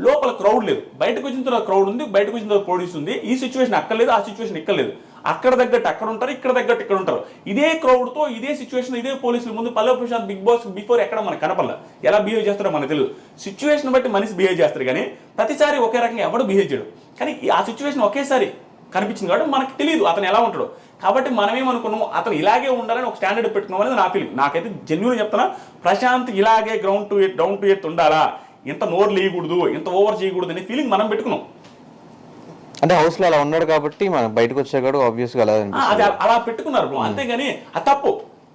[SPEAKER 2] లోపల క్రౌడ్ లేదు. బయటకు వచ్చిన తర్వాత క్రౌడ్ ఉంది, బయటకు వచ్చిన తర్వాత పోలీసు ఉంది. ఈ సిచ్యువేషన్ అక్కర్లేదు, ఆ సిచ్యువేషన్ ఇక్కర్లేదు. అక్కడ తగ్గట్టు అక్కడ ఉంటారు, ఇక్కడ తగ్గట్టు ఇక్కడ ఉంటారు. ఇదే క్రౌడ్తో ఇదే సిచ్యువేషన్ ఇదే పోలీసుల ముందు పల్లె ప్రశాంత్ బిగ్ బాస్ బిఫోర్ ఎక్కడ మనకు కనపడలే. ఎలా బిహేవ్ చేస్తారో మనకు తెలియదు. సిచ్యువేషన్ బట్టి మనిషి బిహేవ్ చేస్తారు, కానీ ప్రతిసారి ఒకే రకంగా ఎవడు బిహేవ్ చేయడు. కానీ ఆ సిచ్యువేషన్ ఒకేసారి కనిపించింది కాబట్టి మనకు తెలియదు అతను ఎలా ఉంటాడు. కాబట్టి మనమేమనుకున్నాము అతను ఇలాగే ఉండాలని ఒక స్టాండర్డ్ పెట్టుకున్నాం అనేది నా ఫీలింగ్. నాకైతే జెన్యూన్ చెప్తున్నా, ప్రశాంత్ ఇలాగే డౌన్ టు ఎర్త్ ఉండాలా, ఇంత నోరు లేయకూడదు, ఇంత ఓవర్ చేయకూడదు అనే ఫీలింగ్ మనం పెట్టుకున్నాం.
[SPEAKER 1] అంటే హౌస్ లో అలా ఉన్నాడు కాబట్టి మనం బయటకు వచ్చాక ఆబ్వియస్గా
[SPEAKER 2] అలా పెట్టుకున్నారు బ్రో. అంతేగాని అది తప్పు.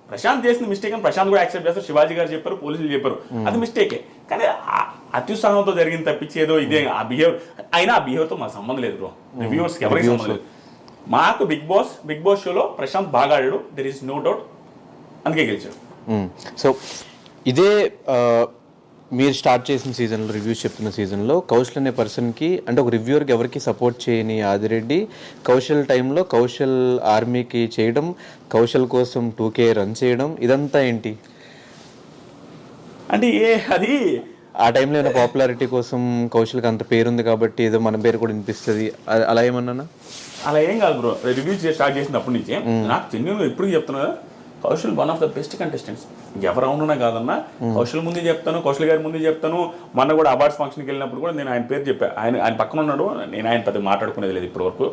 [SPEAKER 2] ప్రశాంత్ చేసిన మిస్టేక్ అని ప్రశాంత్ కూడా యాక్సెప్ట్ చేస్తారు, శివాజీ గారు చెప్పారు, పోలీసులు చెప్పారు, అది మిస్టేకే. కానీ అత్యుత్సాహంతో జరిగింది తప్పించి ఏదో ఇదే ఆ బిహేవియర్ అయినా ఆ బిహేవియర్తో మాకు సంబంధం లేదు బ్రో. రివ్యూవర్స్కి ఎవరికి సంబంధం లేదు. మాకు బిగ్ బాస్ షోలో ప్రశాంత్ బాగా ఆడాడు, దెర్ ఈస్ నో డౌట్, అందుకే గెలిచాడు.
[SPEAKER 1] సో ఇదే మీరు స్టార్ట్ చేసిన సీజన్లో, రివ్యూస్ చెప్తున్న సీజన్లో కౌశల్ అనే పర్సన్కి, అంటే ఒక రివ్యూవర్కి ఎవరికి సపోర్ట్ చేయని ఆదిరెడ్డి కౌశల్ టైంలో కౌశల్ ఆర్మీకి చేయడం, కౌశల్ కోసం 2K రన్ చేయడం, ఇదంతా ఏంటి
[SPEAKER 2] అంటే అది
[SPEAKER 1] ఆ టైంలో ఏమైనా పాపులారిటీ కోసం కౌశల్కి అంత పేరుంది కాబట్టి ఏదో మన పేరు కూడా వినిపిస్తుంది అలా ఏమన్నా?
[SPEAKER 2] అలా ఏం కాదు బ్రో. రివ్యూస్ స్టార్ట్ చేసినప్పటి నుంచి నాకు జెన్యూన్గా ఎప్పుడు చెప్తున్నా, Kaushal one of the best contestants. ఎవరు అవునున్నా కాదన్నా, కౌశల్ ముందే చెప్తాను, కౌశల్ గారి ముందే చెప్తాను. మొన్న కూడా అవార్డ్స్ ఫంక్షన్కి వెళ్ళినప్పుడు కూడా నేను ఆయన పేరు చెప్పాను. ఆయన పక్కన ఉన్నాడు, నేను ఆయన పెద్ద మాట్లాడుకునేది లేదు ఇప్పటి వరకు.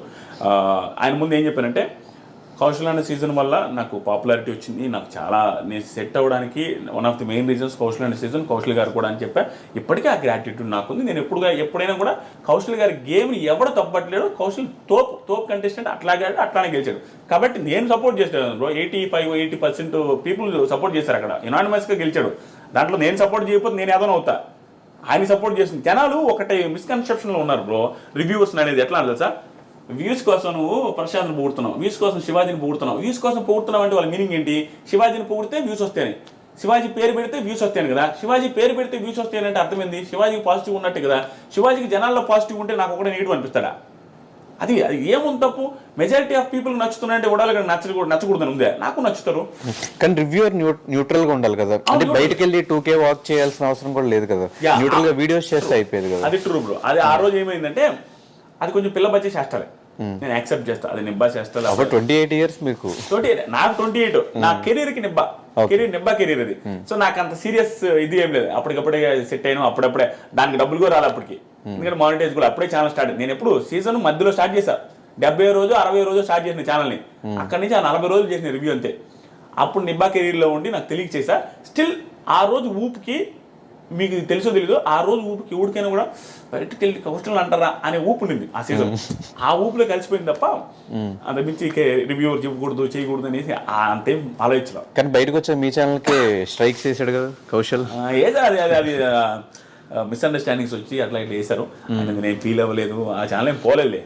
[SPEAKER 2] ఆయన ముందు ఏం చెప్పానంటే, కౌశల్ అనే సీజన్ వల్ల నాకు పాపులారిటీ వచ్చింది, నాకు చాలా నేను సెట్ అవ్వడానికి one of the main reasons Kaushal అనే సీజన్, కౌశల్ గారు కూడా అని చెప్పా. ఇప్పటికీ ఆ గ్రాటిట్యూడ్ నాకుంది. నేను ఎప్పుడైనా కూడా కౌశల్ గారి గేమ్ని ఎవడు తప్పట్లేడు. కౌశల్ తోపు కంటెస్టెంట్, అట్లానే గెలిచాడు. కాబట్టి నేను సపోర్ట్ చేస్తాను బ్రో. 85-80% పీపుల్ సపోర్ట్ చేశారు అక్కడ, యునానిమస్గా గెలిచాడు. దాంట్లో నేను సపోర్ట్ చేయకపోతే నేను ఏదైనా అవుతా. ఆయన సపోర్ట్ చేస్తుంది. జనాలు ఒకటి మిస్కన్సెప్షన్లో ఉన్నారు బ్రో. రివ్యూవర్స్ అనేది ఎట్లా అంటే సార్, వ్యూస్ కోసం నువ్వు ప్రశాంత్ని పొగుడుతున్నావు, వ్యూస్ కోసం శివాజీని పొగుడుతున్నావు. వ్యూస్ కోసం పొగుడుతున్నావు అంటే వాళ్ళ మీనింగ్ ఏంటి? శివాజీని పొగిడితే వ్యూస్ వస్తాయని, శివాజీ పేరు పెడితే వ్యూస్ వస్తాయని కదా. శివాజీ పేరు పెడితే వ్యూస్ వస్తాయని అర్థమైంది శివాజీ పాజిటివ్ ఉన్నట్టు కదా. శివాజీకి జనాల్లో పాజిటివ్ ఉంటే నాకు ఒకటే నెగిటివ్ అనిపిస్తాడా? అది ఏముంది తప్పు? మెజారిటీ ఆఫ్ పీపుల్ నచ్చుతున్నాయంటే ఉడాలి, నచ్చకూడదని ఉందే. నాకు నచ్చుతారు.
[SPEAKER 1] కానీ రివ్యూవర్ న్యూట్రల్ గా ఉండాలి కదా. అంటే బయటకు వెళ్ళి 2K వాక్ చేయాల్సిన అవసరం కూడా లేదు కదా. న్యూట్రల్ గా వీడియోస్ చేస్తే అయిపోయేది కదా.
[SPEAKER 2] అది ట్రూ బ్రో. అది ఆ రోజు ఏమైందంటే అది కొంచెం పిల్ల బచ్చే చేస్తాలే, నేను యాక్సెప్ట్ చేస్తా. అది నిబ్బా చేస్తా.
[SPEAKER 1] 28 years మీకు?
[SPEAKER 2] నాకు 28. నా కెరీర్ కి నిబ్బా కెరీర్ అది. సో నాకు అంత సీరియస్ ఇది ఏం లేదు. అప్పటికప్పుడే సెట్ అయినా, అప్పుడప్పుడే దానికి డబ్బులు కూడా రాలి అప్పటికి. ఎందుకంటే మానిటైజ్ కూడా అప్పుడే ఛానల్ స్టార్ట్. నేను ఎప్పుడు సీజన్ మధ్యలో స్టార్ట్ చేశా, 70 రోజు 60 రోజు స్టార్ట్ చేసిన ఛానల్ని. అక్కడి నుంచి ఆ 40 రోజులు చేసిన రివ్యూ అంతే. అప్పుడు నిబ్బా కెరీర్లో ఉండి నాకు తెలియక చేశా. స్టిల్ ఆ రోజు ఊపుకి మీకు తెలుసో తెలీదు ఆ రోజు ఊపికి ఊడికైనా కూడా బయటకు వెళ్ళి కౌస్టల్ అంటారా అనే ఊపు ఉండింది ఆ సీజన్. ఆ ఊపిలో కలిసిపోయింది తప్ప అంత మించి రివ్యూవర్ చెప్పకూడదు చేయకూడదు అనేసి అంతేం ఆలోచించలేదు.
[SPEAKER 1] కానీ బయటకు వచ్చే మీ ఛానల్కి స్ట్రైక్స్ చేశాడు కదా కౌశల్.
[SPEAKER 2] ఏదో అది మిస్అండర్స్టాండింగ్స్ వచ్చి అట్లా ఇట్లా చేశారు. నేను ఫీల్ అవ్వలేదు, ఆ ఛానల్ ఏం పోలేదులే.